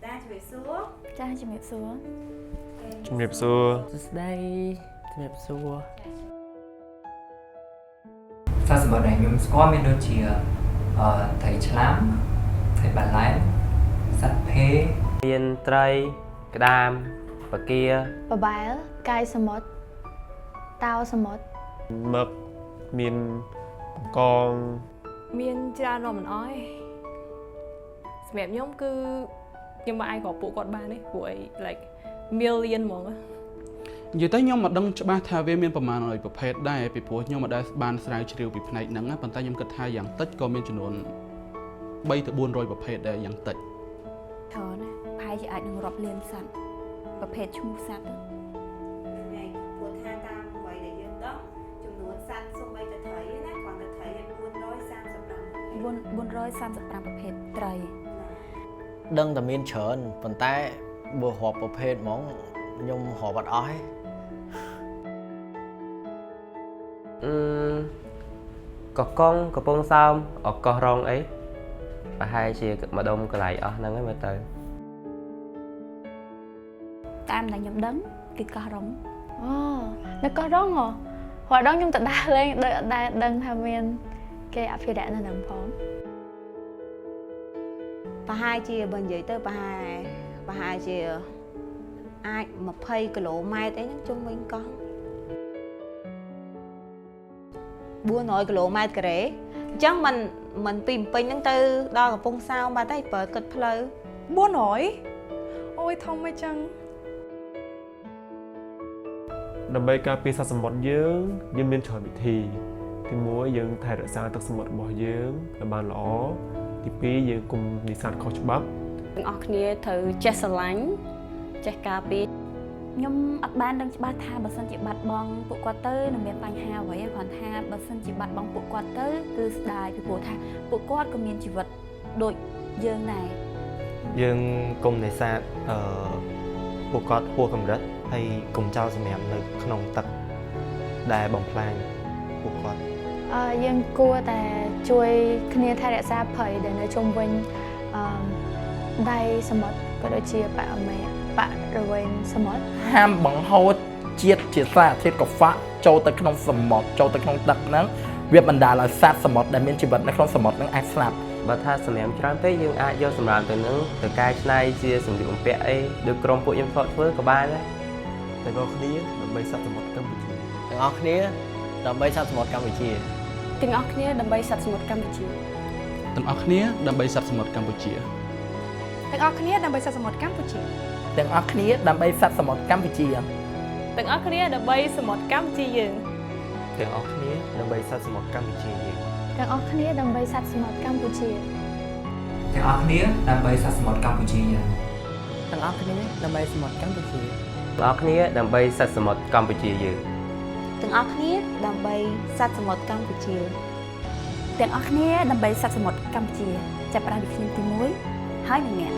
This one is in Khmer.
ta chuẩn bị xuống cha chuẩn bị xuốngជំរាបសួរ ស្ដីជំរាបសួរ សាស្ត្ររបស់ខ្ញុំស្គាល់មានដូចជាត្រីឆ្លាមត្រីបាឡែនសត្វភេ មានត្រីក្តាមបកា បបែលកាយសមុទ្រតោសមុទ្រ មឹកមានបង្កង មានច្រើនរំមិនអស់សម្រាប់ខ្ញុំគឺខ្ញុំមិនអាចក្របពួកគាត់បានទេព្រោះអី like million ហ្មង និយាយទៅខ្ញុំមិនដឹងច្បាស់ថាវាមានប្រមាណអីប្រភេទដែរពីព្រោះខ្ញុំមិនដែលបានស្រាវជ្រាវពីផ្នែកហ្នឹងប៉ុន្តែខ្ញុំគិតថាយ៉ាងតិចក៏មានចំនួន3ទៅ400ប្រភេទដែរយ៉ាងតិច ច្រើនណាប្រហែលជាអាចនឹងរាប់លានសត្វប្រភេទឈ្មោះសត្វ ngày của tha tam vậy để dân đó chúng nó săn xong bây giờ thấy nè còn là thấy buôn đôi sang sập đầm 435ប្រភេទត្រី ដឹងតែមានច្រើនប៉ុន្តែបើរាប់ប្រភេទហ្មងខ្ញុំរាប់អត់អស់ទេកកងកំពង់សោមអកោះរងអីប្រហែលជាម្ដុំកន្លែងអស់ហ្នឹងហើយមើលទៅ តាមដែលខ្ញុំដឹងគឺកោះរ៉ុងអូនៅកោះរ៉ុងហ៎ហើយដល់ខ្ញុំទៅដើរលេងដោយអត់ដែលដឹងថាមានគេអភិរក្សនៅហ្នឹងផង và hai chia bên dưới tới và hai chia ai mà phay km ấy trung minh con bua nội km kể chắc mình tìm pin những từ đo cả phong sao mà thấy vợ cực phơi 400អូយធំអីចឹង ដើម្បីការពារសត្វសមុទ្រយើងមានច្រើនវិធីទី1យើងថែរក្សាទឹកសមុទ្ររបស់យើងឲ្យបានល្អទី2យើងគុំនេសាទខុសច្បាប់ ទាំងអស់គ្នាត្រូវចេះស្រឡាញ់ចេះការពារ ខ្ញុំអត់បានដឹងច្បាស់ថាបើសិនជាបាត់បង់ពួកគាត់ទៅនឹងមានបញ្ហាអ្វីគ្រាន់ថាបើសិនជាបាត់បង់ពួកគាត់ទៅគឺស្ដាយពីព្រោះថាពួកគាត់ក៏មានជីវិតដូចយើងដែរ យើងគុំនេសាទពួកគាត់ហួសកម្រិតហើយគុំចោលសម្រាប់នៅក្នុងទឹកដែលបំផ្លាញពួកគាត់ យើងគួរតែជួយគ្នាថែរក្សាព្រៃដែលនៅជុំវិញដៃសមុទ្រក៏ដូចជាបរិវេណសមុទ្រ ហាមបង្ហូរជាតិជាសារធាតុកខ្វក់ចូលទៅក្នុងសមុទ្រចូលទៅក្នុងទឹកហ្នឹងវាបណ្ដាលឲ្យសត្វសមុទ្រដែលមានជីវិតនៅក្នុងសមុទ្រហ្នឹងអាចស្លាប់ បើថាសម្រាប់ច្រើនពេកយើងអាចយកសម្រាប់ទៅនឹងទៅកែច្នៃជាសម្លៀកបំពាក់អីដូចក្រុមពួកខ្ញុំធ្លាប់ធ្វើក៏បានដែរ ទាំងអស់គ្នាដើម្បីសត្វសមុទ្រកម្ពុជា ទាំងអស់គ្នាដើម្បីសត្វសមុទ្រកម្ពុជា ទាំងអស់គ្នាដើម្បីសត្វសមុទ្រកម្ពុជា ទាំងអស់គ្នាដើម្បីសត្វសមុទ្រកម្ពុជា ទាំងអស់គ្នាដើម្បីសត្វសមុទ្រកម្ពុជា ទាំងអស់គ្នាដើម្បីសត្វសមុទ្រកម្ពុជា ទាំងអស់គ្នាដើម្បីសមុទ្រកម្ពុជាយើង ទាំងអស់គ្នាដើម្បីសត្វសមុទ្រកម្ពុជាយើង ទាំងអស់គ្នាដើម្បីសត្វសមុទ្រកម្ពុជា ទាំងអស់គ្នាដើម្បីសត្វសមុទ្រកម្ពុជាយើង ទាំងអស់គ្នាដើម្បីសមុទ្រកម្ពុជាទាំងអស់គ្នាដើម្បីសត្វសមុទ្រកម្ពុជាយើង từng óc nhé đầm bay sát một Campuchia ទាំងអស់គ្នាដើម្បីសត្វសមុទ្រកម្ពុជាចាប់ផ្ដើមពីខ្ញុំទី1ហើយនឹងអ្នក